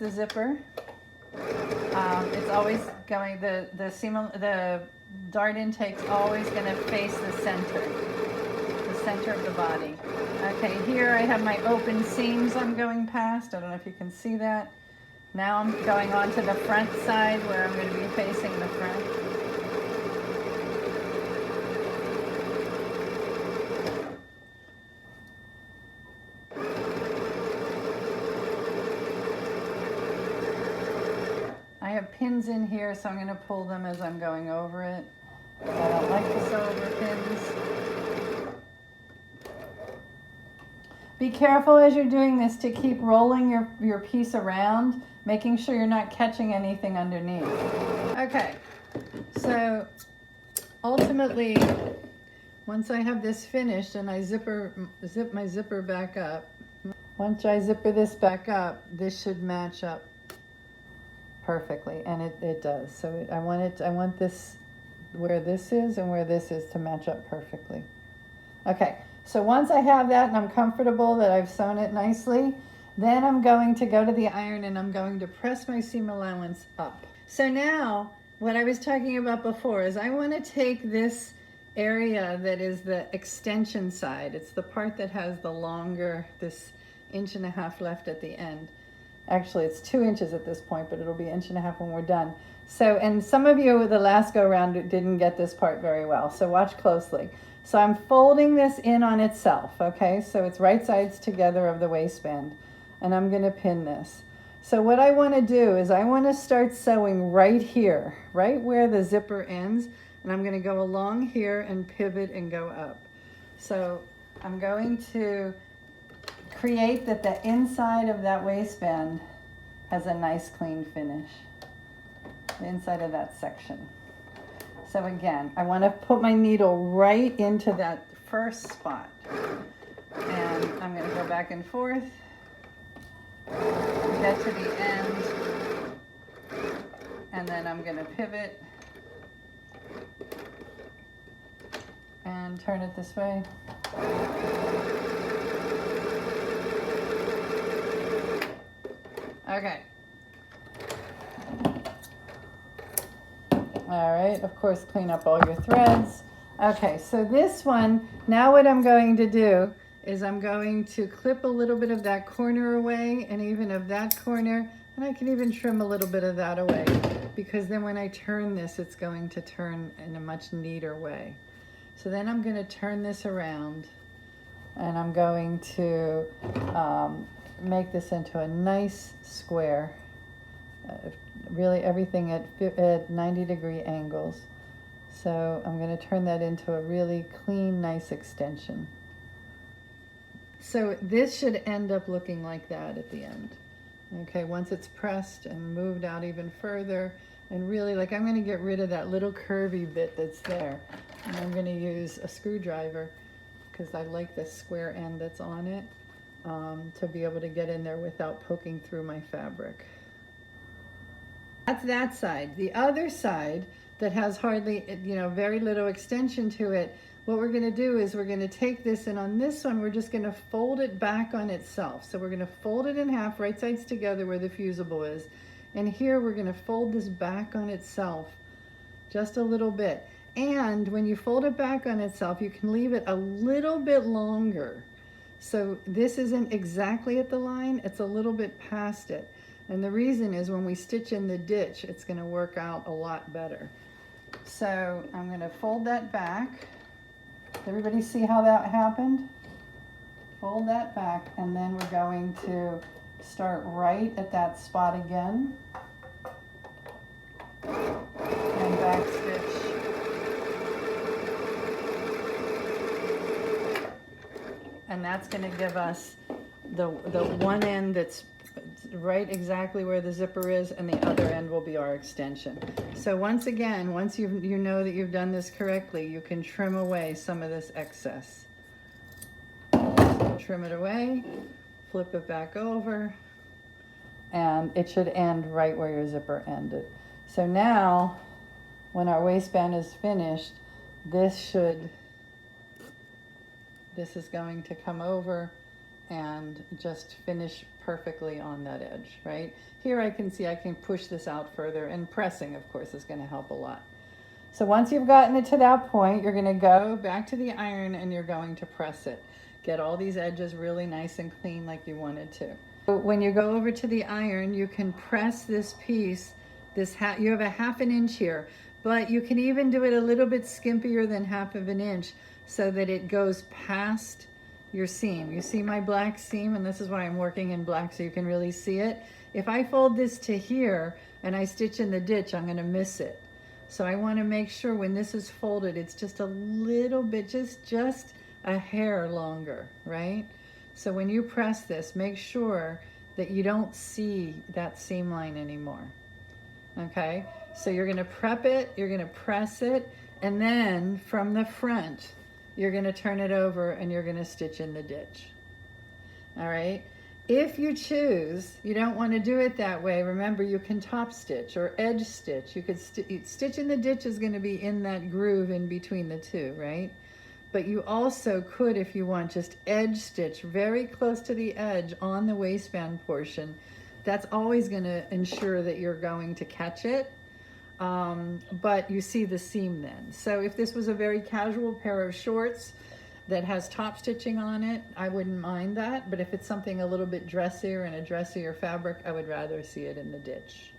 the zipper. It's always going, the dart intake's always going to face the center of the body. Okay, here I have my open seams I'm going past. I don't know if you can see that. Now I'm going on to the front side where I'm going to be facing the front. I have pins in here, so I'm going to pull them as I'm going over it. I don't like to sew over pins. Be careful as you're doing this to keep rolling your piece around, making sure you're not catching anything underneath. Okay, so ultimately, once I have this finished and I zip my zipper back up, once I zipper this back up, this should match up perfectly, and it does. So I want this, where this is and where this is, to match up perfectly. Okay, so once I have that and I'm comfortable that I've sewn it nicely, then I'm going to go to the iron and I'm going to press my seam allowance up. So now, what I was talking about before is I want to take this area that is the extension side. It's the part that has the longer, this 1.5 inches left at the end. Actually, it's 2 inches at this point, but it'll be 1.5 inches when we're done. So, and some of you the last go around didn't get this part very well, so watch closely. So I'm folding this in on itself, okay? So it's right sides together of the waistband, and I'm gonna pin this. So what I wanna do is I wanna start sewing right here, right where the zipper ends, and I'm gonna go along here and pivot and go up. So I'm going to create that the inside of that waistband has a nice clean finish, the inside of that section. So again, I want to put my needle right into that first spot, and I'm going to go back and forth, get to the end, and then I'm going to pivot and turn it this way. Okay. All right, of course, clean up all your threads. Okay, so this one, now what I'm going to do is I'm going to clip a little bit of that corner away, and even of that corner, and I can even trim a little bit of that away, because then when I turn this, it's going to turn in a much neater way. So then I'm going to turn this around, and I'm going to make this into a nice square. Really everything at 90-degree angles. So I'm going to turn that into a really clean, nice extension. So this should end up looking like that at the end. Okay, once it's pressed and moved out even further, and really, like, I'm going to get rid of that little curvy bit that's there. And I'm going to use a screwdriver, because I like the square end that's on it, to be able to get in there without poking through my fabric. That's that side. The other side that has hardly, very little extension to it, what we're going to do is we're going to take this, and on this one we're just going to fold it back on itself. So we're going to fold it in half, right sides together where the fusible is. And here we're going to fold this back on itself just a little bit. And when you fold it back on itself, you can leave it a little bit longer. So this isn't exactly at the line, it's a little bit past it. And the reason is when we stitch in the ditch, it's going to work out a lot better. So I'm going to fold that back. Does everybody see how that happened? Fold that back, and then we're going to start right at that spot again. And back stitch. And that's going to give us the one end that's right exactly where the zipper is, and the other end will be our extension. So once again, once you know that you've done this correctly, you can trim away some of this excess. So trim it away, flip it back over, and it should end right where your zipper ended. So now, when our waistband is finished, this is going to come over and just finish perfectly on that edge, right? Here I can see I can push this out further, and pressing, of course, is going to help a lot. So once you've gotten it to that point, you're going to go back to the iron and you're going to press it. Get all these edges really nice and clean like you wanted to. So when you go over to the iron, you can press this piece, you have a 1/2 inch here, but you can even do it a little bit skimpier than 1/2 inch so that it goes past your seam. You see my black seam, and this is why I'm working in black so you can really see it. If I fold this to here and I stitch in the ditch, I'm going to miss it. So I want to make sure when this is folded, it's just a little bit, just a hair longer, right? So when you press this, make sure that you don't see that seam line anymore. Okay, so you're going to prep it, you're going to press it, and then from the front, you're going to turn it over and you're going to stitch in the ditch. All right. If you choose, you don't want to do it that way, remember you can top stitch or edge stitch. You could stitch in the ditch is going to be in that groove in between the two, right? But you also could, if you want, just edge stitch very close to the edge on the waistband portion. That's always going to ensure that you're going to catch it. But you see the seam then. So if this was a very casual pair of shorts that has top stitching on it, I wouldn't mind that. But if it's something a little bit dressier and a dressier fabric, I would rather see it in the ditch.